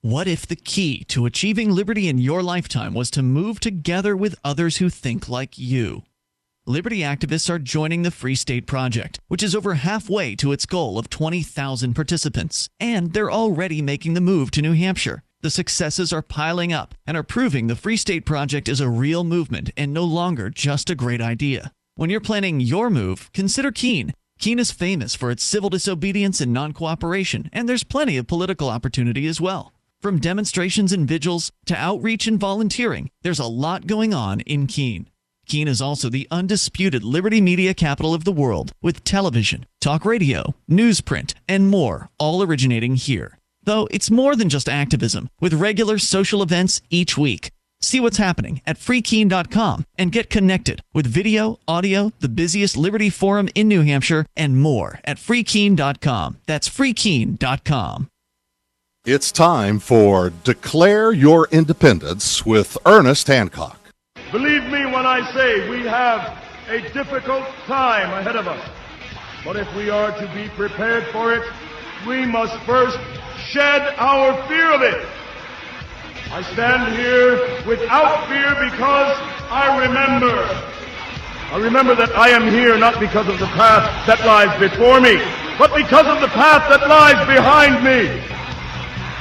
What if the key to achieving liberty in your lifetime was to move together with others who think like you? Liberty activists are joining the Free State Project, which is over halfway to its goal of 20,000 participants, and they're already making the move to New Hampshire. The successes are piling up and are proving the Free State Project is a real movement and no longer just a great idea. When you're planning your move, consider Keene. Keene is famous for its civil disobedience and non-cooperation, and there's plenty of political opportunity as well. From demonstrations and vigils to outreach and volunteering, there's a lot going on in Keene. Keene is also the undisputed liberty media capital of the world, with television, talk radio, newsprint, and more, all originating here. Though it's more than just activism, with regular social events each week. See what's happening at freekeene.com and get connected with video, audio, the busiest Liberty Forum in New Hampshire, and more at freekeene.com. That's freekeene.com. It's time for Declare Your Independence with Ernest Hancock. Believe me when I say we have a difficult time ahead of us. But if we are to be prepared for it, we must first shed our fear of it. I stand here without fear because I remember that I am here not because of the path that lies before me, but because of the path that lies behind me.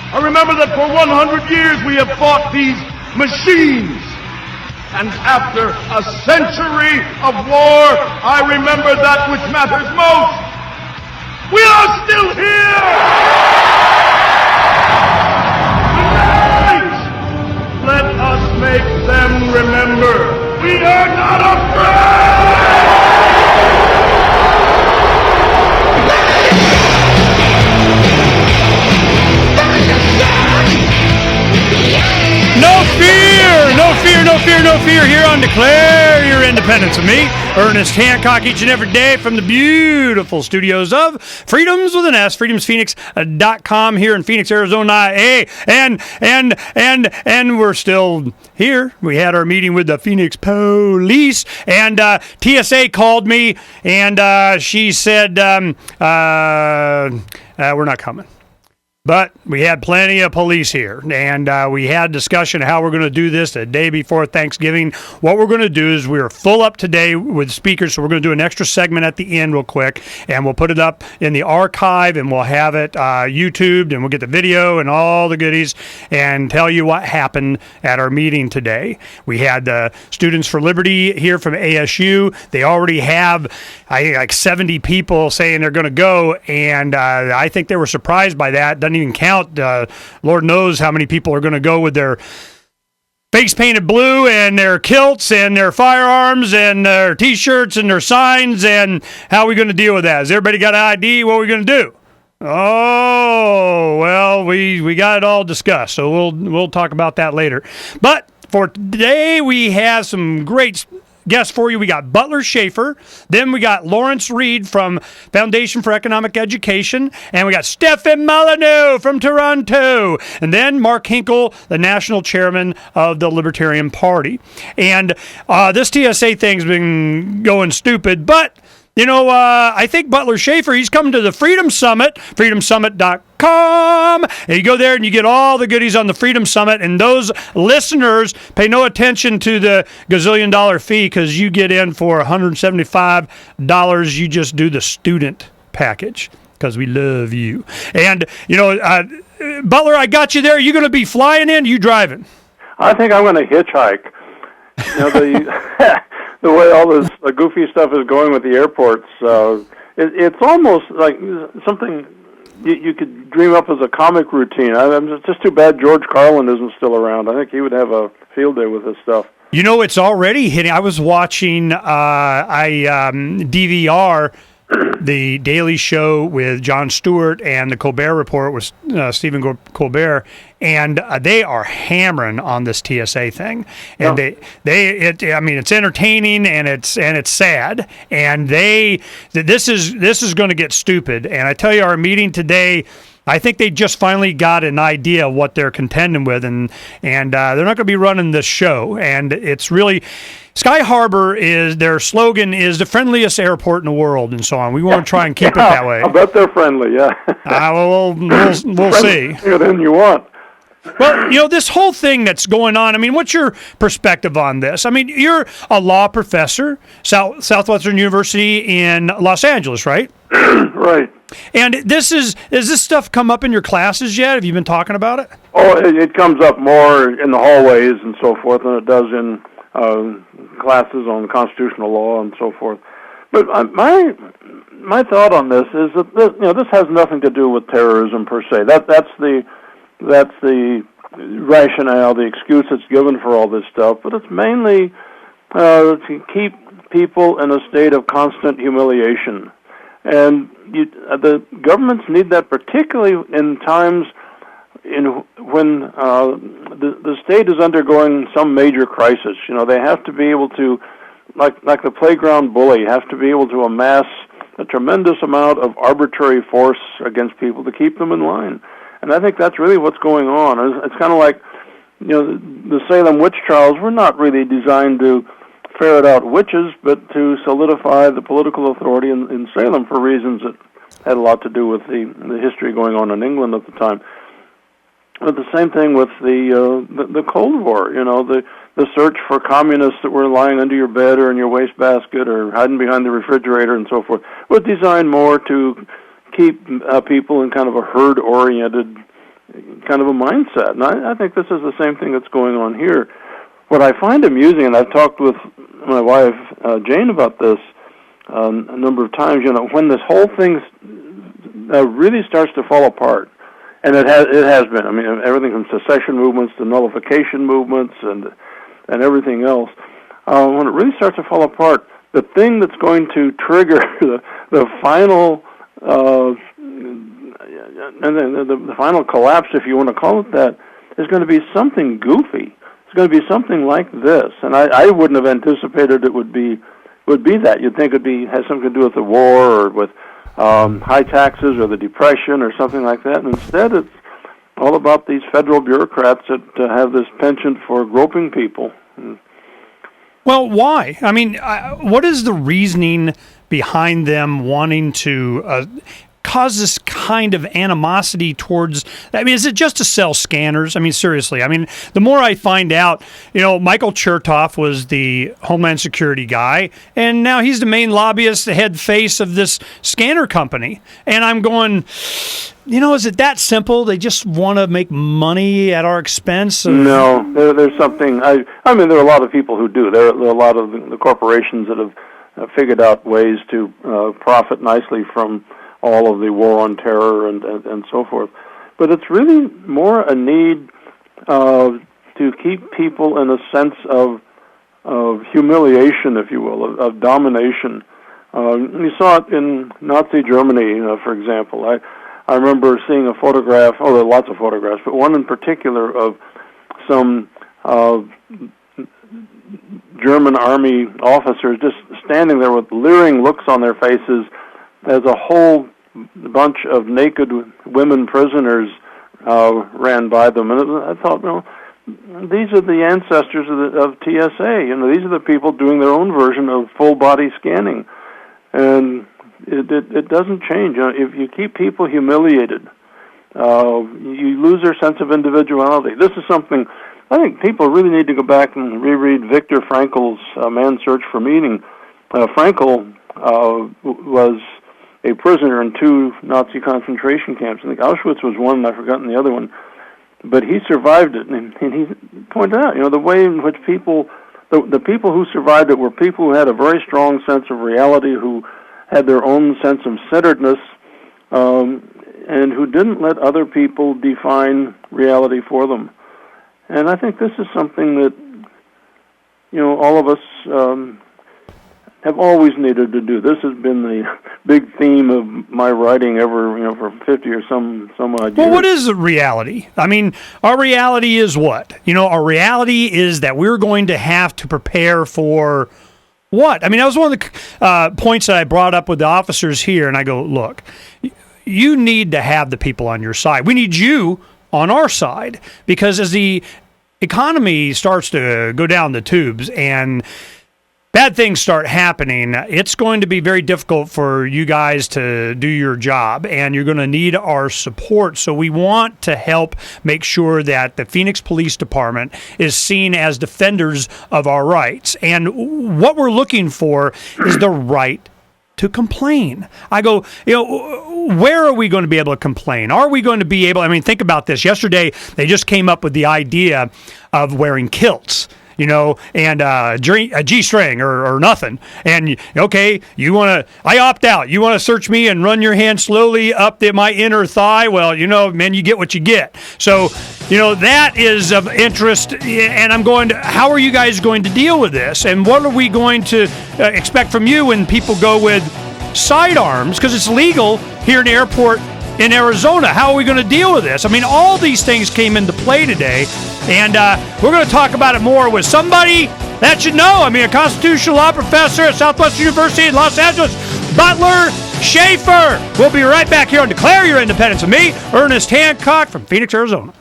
I remember that for 100 years we have fought these machines. And after a century of war, I remember that which matters most. We are still here! Tonight, let us make them remember we are not afraid! No fear, no fear, no fear, no fear here on Declare Your Independence with me, Ernest Hancock, each and every day from the beautiful studios of Freedoms with an S, freedomsphoenix.com here in Phoenix, Arizona. Hey, and we're still here. We had our meeting with the Phoenix police, and TSA called me, and she said, we're not coming. But we had plenty of police here, and we had discussion how we're going to do this the day before Thanksgiving. What we're going to do is we're full up today with speakers, so we're going to do an extra segment at the end real quick, and we'll put it up in the archive, and we'll have it YouTubed, and we'll get the video and all the goodies and tell you what happened at our meeting today. We had the Students for Liberty here from ASU. They already have, I think, like 70 people saying they're going to go, and I think they were surprised by that. Doesn't even count. Lord knows how many people are going to go with their face painted blue and their kilts and their firearms and their T-shirts and their signs. And how are we going to deal with that? Has everybody got an ID? What are we going to do? Oh, well, we got it all discussed, so we'll talk about that later. But for today, we have some great guests for you. We got Butler Schaefer, then we got Lawrence Reed from Foundation for Economic Education, and we got Stephen Molyneux from Toronto, and then Mark Hinkle, the national chairman of the Libertarian Party. And this TSA thing's been going stupid, but you know, I think Butler Schaefer, he's coming to the Freedom Summit, freedomsummit.com. And you go there and you get all the goodies on the Freedom Summit. And those listeners pay no attention to the gazillion-dollar fee because you get in for $175. You just do the student package because we love you. And, you know, Butler, I got you there. Are you going to be flying in? Or you driving? I think I'm going to hitchhike. You know, the way all this goofy stuff is going with the airports, it's almost like something you could dream up as a comic routine. It's just too bad George Carlin isn't still around. I think he would have a field day with this stuff. You know, it's already hitting. I was watching DVR, the Daily Show with Jon Stewart, and the Colbert Report with Stephen Colbert, and they are hammering on this TSA thing. And it's entertaining and it's sad. And this is going to get stupid. And I tell you, our meeting today, I think they just finally got an idea of what they're contending with, and they're not going to be running this show. And it's really, Sky Harbor is, their slogan is the friendliest airport in the world, and so on. We want to try and keep it that way. I bet they're friendly, yeah. We'll see. Friendlier than you want. Well, this whole thing that's going on, I mean, what's your perspective on this? I mean, you're a law professor, Southwestern University in Los Angeles, right? Right. And has this stuff come up in your classes yet? Have you been talking about it? Oh, it comes up more in the hallways and so forth than it does in classes on constitutional law and so forth. But my thought on this is that this has nothing to do with terrorism per se. That's the rationale, the excuse that's given for all this stuff. But it's mainly to keep people in a state of constant humiliation. And the governments need that, particularly in times when the state is undergoing some major crisis. They have to be able to, like the playground bully, have to be able to amass a tremendous amount of arbitrary force against people to keep them in line. And I think that's really what's going on. It's kind of like, the Salem witch trials were not really designed to ferret out witches, but to solidify the political authority in Salem for reasons that had a lot to do with the history going on in England at the time. But the same thing with the Cold War. The search for communists that were lying under your bed or in your wastebasket or hiding behind the refrigerator and so forth was designed more to keep people in kind of a herd-oriented kind of a mindset. And I think this is the same thing that's going on here. What I find amusing, and I've talked with my wife, Jane, about this a number of times, when this whole thing really starts to fall apart, and it has been. I mean, everything from secession movements to nullification movements and everything else. When it really starts to fall apart, the thing that's going to trigger the final the final collapse, if you want to call it that, is going to be something goofy. It's going to be something like this, and I wouldn't have anticipated it would be that. You'd think it has something to do with the war or with high taxes or the Depression or something like that, and instead it's all about these federal bureaucrats that have this penchant for groping people. Well, why? I mean, what is the reasoning behind them wanting to cause this kind of animosity towards, I mean, is it just to sell scanners? I mean, seriously. I mean, the more I find out, Michael Chertoff was the Homeland Security guy, and now he's the main lobbyist, the head face of this scanner company. And I'm going, is it that simple? They just want to make money at our expense? No, there's something. I mean, there are a lot of people who do. There are a lot of the corporations that have figured out ways to profit nicely from all of the war on terror and so forth. But it's really more a need to keep people in a sense of humiliation, if you will, of domination. You saw it in Nazi Germany, for example. I remember seeing a photograph, there are lots of photographs, but one in particular of some German army officers just standing there with leering looks on their faces as a whole bunch of naked women prisoners ran by them. And I thought, these are the ancestors of TSA. These are the people doing their own version of full-body scanning. And it doesn't change. If you keep people humiliated, you lose their sense of individuality. This is something I think people really need to go back and reread Viktor Frankl's Man's Search for Meaning. Frankl was a prisoner in 2 Nazi concentration camps. I think Auschwitz was one, and I've forgotten the other one. But he survived it, and he pointed out, the way in which the people who survived it were people who had a very strong sense of reality, who had their own sense of centeredness, and who didn't let other people define reality for them. And I think this is something that, all of us have always needed to do. This has been the big theme of my writing ever, for 50 or some odd years. Well, what is the reality? I mean, our reality is what? Our reality is that we're going to have to prepare for what? I mean, that was one of the points that I brought up with the officers here, and I go, look, you need to have the people on your side. We need you on our side, because as the economy starts to go down the tubes and bad things start happening, it's going to be very difficult for you guys to do your job, and you're going to need our support. So we want to help make sure that the Phoenix Police Department is seen as defenders of our rights. And what we're looking for is the right to complain. I go, where are we going to be able to complain? Are we going to be able, think about this. Yesterday, they just came up with the idea of wearing kilts, and a G-string or nothing. And, okay, I opt out. You want to search me and run your hand slowly up my inner thigh? Well, man, you get what you get. So, that is of interest. And I'm going to, how are you guys going to deal with this? And what are we going to expect from you when people go with sidearms? Because it's legal here in the airport in Arizona. How are we going to deal with this? All these things came into play today, and we're going to talk about it more with somebody that you know. A constitutional law professor at Southwestern University in Los Angeles, Butler Schaefer. We'll be right back here on Declare Your Independence with me, Ernest Hancock from Phoenix, Arizona.